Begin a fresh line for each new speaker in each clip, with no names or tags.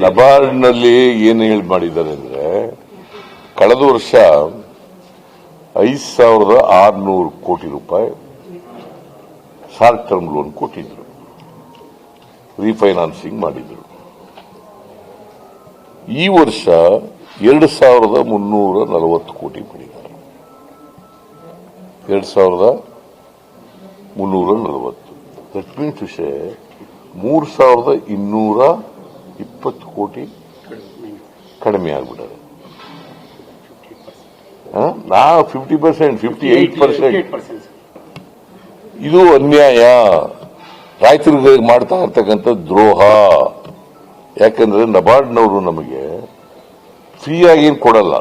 ನಬಾರ್ಡ್ನಲ್ಲಿ ಏನು ಮಾಡಿದ್ದಾರೆ ಅಂದ್ರೆ ಕಳೆದ ವರ್ಷ 5,600 ಕೋಟಿ ರೂಪಾಯಿ ಶಾರ್ಟ್ ಟರ್ಮ್ ಲೋನ್ ಕೊಟ್ಟಿದ್ರು, ರೀಫೈನಾನ್ಸಿಂಗ್ ಮಾಡಿದ್ರು. ಈ ವರ್ಷ 2,340 ಕೋಟಿ ಮಾಡಿದ್ದಾರೆ. 2,340. ದಟ್ ಮೀನ್ಸ್ ವಿಷಯ 3,220 ಕೋಟಿ ಕಡಿಮೆ ಆಗ್ಬಿಟ್ಟಾರೆ. ನಾ 50%, 58%. ಇದು ಅನ್ಯಾಯ, ರೈತರಿಗೆ ಮಾಡ್ತಾ ಇರ್ತಕ್ಕಂಥ ದ್ರೋಹ. ಯಾಕಂದ್ರೆ ನಬಾರ್ಡ್ನವರು ನಮಗೆ ಫ್ರೀಯಾಗಿ ಏನು ಕೊಡಲ್ಲ,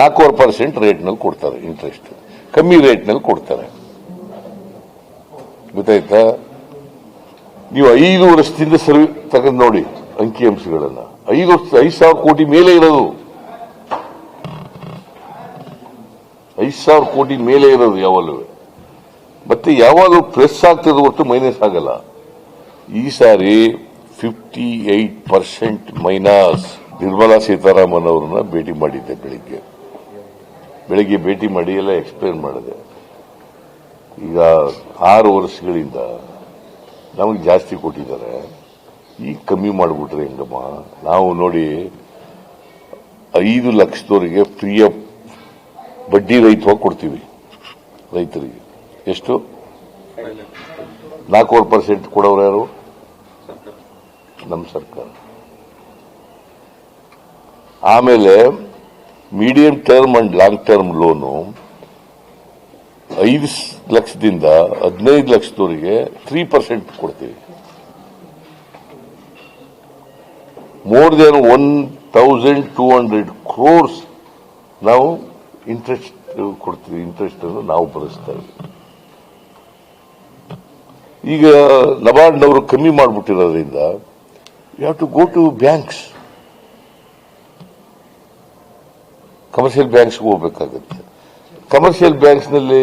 4% ರೇಟ್ನಲ್ಲಿ ಕೊಡ್ತಾರೆ, ಇಂಟ್ರೆಸ್ಟ್ ಕಮ್ಮಿ ರೇಟ್ನಲ್ಲಿ ಕೊಡ್ತಾರೆ. ಗೊತ್ತಾಯ್ತಾ? ನೀವು 5 ವರ್ಷದಿಂದ ಸರ್ವಿ ತಗೊಂಡು ನೋಡಿ ಅಂಕಿಅಂಶಗಳನ್ನ. 5,000 ಕೋಟಿ ಮೇಲೆ ಇರೋದು, 5,000 ಕೋಟಿ ಮೇಲೆ ಇರೋದು ಯಾವಾಗಲೂ. ಮತ್ತೆ ಯಾವಾಗಲೂ ಪ್ಲಸ್ ಆಗ್ತದೆ ಹೊರತು ಮೈನಸ್ ಆಗಲ್ಲ. ಈ ಸಾರಿ 58% ಮೈನಸ್. ನಿರ್ಮಲಾ ಸೀತಾರಾಮನ್ ಅವರನ್ನ ಭೇಟಿ ಮಾಡಿದ್ದೆ ಬೆಳಿಗ್ಗೆ ಭೇಟಿ ಮಾಡಿ ಎಲ್ಲ ಎಕ್ಸ್ಪ್ಲೇನ್ ಮಾಡಿದೆ. ಈಗ 6 ವರ್ಷಗಳಿಂದ ನಮಗೆ ಜಾಸ್ತಿ ಕೊಟ್ಟಿದ್ದಾರೆ, ಈಗ ಕಮ್ಮಿ ಮಾಡಿಬಿಟ್ರೆ ಹೆಂಗಮ್ಮ? ನಾವು ನೋಡಿ 5 ಲಕ್ಷದವರೆಗೆ ಫ್ರೀ ಆಫ್ ಬಡ್ಡಿ ರಹಿತವಾಗಿ ಕೊಡ್ತೀವಿ ರೈತರಿಗೆ. ಎಷ್ಟು? 4% ಕೊಡೋರು ಯಾರು? ನಮ್ಮ ಸರ್ಕಾರ. ಆಮೇಲೆ medium term and long term loan 5 ಲಕ್ಷದಿಂದ 15 ಲಕ್ಷದವರೆಗೆ 3% ಕೊಡ್ತೀವಿ. ಮೋರ್ ದೆನ್ 1,200 crores ನಾವು ಇಂಟ್ರೆಸ್ಟ್ ಕೊಡ್ತೀವಿ. ಇಂಟ್ರೆಸ್ಟ್ ಅನ್ನು ನಾವು ಭರಿಸ್ತೇವೆ. ಈಗ ನಬಾರ್ಡ್ನವರು ಕಮ್ಮಿ ಮಾಡಿಬಿಟ್ಟಿರೋದ್ರಿಂದ you have to go to banks, commercial ಬ್ಯಾಂಕ್ಸ್ಗೆ ಹೋಗ್ಬೇಕಾಗುತ್ತೆ. ಕಮರ್ಷಿಯಲ್ ಬ್ಯಾಂಕ್ಸ್ನಲ್ಲಿ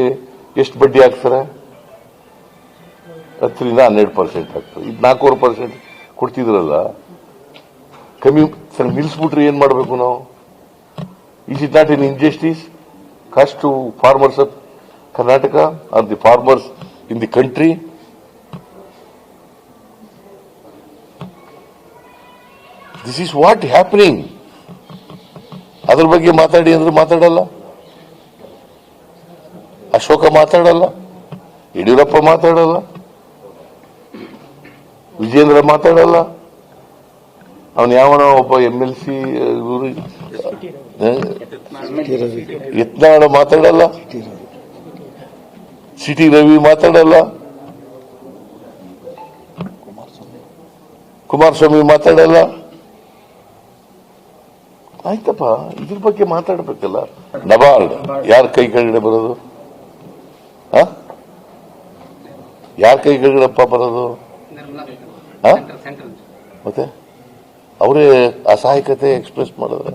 ಎಷ್ಟು ಬಡ್ಡಿ ಹಾಕ್ತಾರೆ? 10ರಿಂದ 12% ಆಗ್ತದೆ. ಇದು 4% ಕೊಡ್ತಿದ್ರಲ್ಲ, ಕಮ್ಮಿ ನಿಲ್ಲಿಸ್ಬಿಟ್ರೆ ಏನ್ ಮಾಡಬೇಕು ನಾವು? Is it not an injustice caused to farmers of Karnataka or the farmers in the country? This is what happening. ಅದ್ರ ಬಗ್ಗೆ ಮಾತಾಡಿ ಅಂದ್ರೆ ಮಾತಾಡಲ್ಲ, ಅಶೋಕ ಮಾತಾಡಲ್ಲ, ಯಡಿಯೂರಪ್ಪ ಮಾತಾಡಲ್ಲ, ವಿಜೇಂದ್ರ ಮಾತಾಡಲ್ಲ, ಅವನು ಯಾವನೋ ಒಬ್ಬ MLC ಯತ್ನಾಳ ಮಾತಾಡಲ್ಲ, ಸಿಟಿ ರವಿ ಮಾತಾಡಲ್ಲ, ಕುಮಾರಸ್ವಾಮಿ ಮಾತಾಡಲ್ಲ. ಆಯ್ತಪ್ಪ, ಇದ್ರ ಬಗ್ಗೆ ಮಾತಾಡಬೇಕಲ್ಲ. ನಬಾರ್ಡ್ ಯಾರ ಕೈ ಕೆಳಗಡೆ ಬರೋದು? ಯಾರ ಕೈ ಕೆಳಗಡೆಪ್ಪ ಬರೋದು? ಮತ್ತೆ ಅವರೇ ಅಸಹಾಯಕತೆ ಎಕ್ಸ್ಪ್ರೆಸ್ ಮಾಡಿದ್ರೆ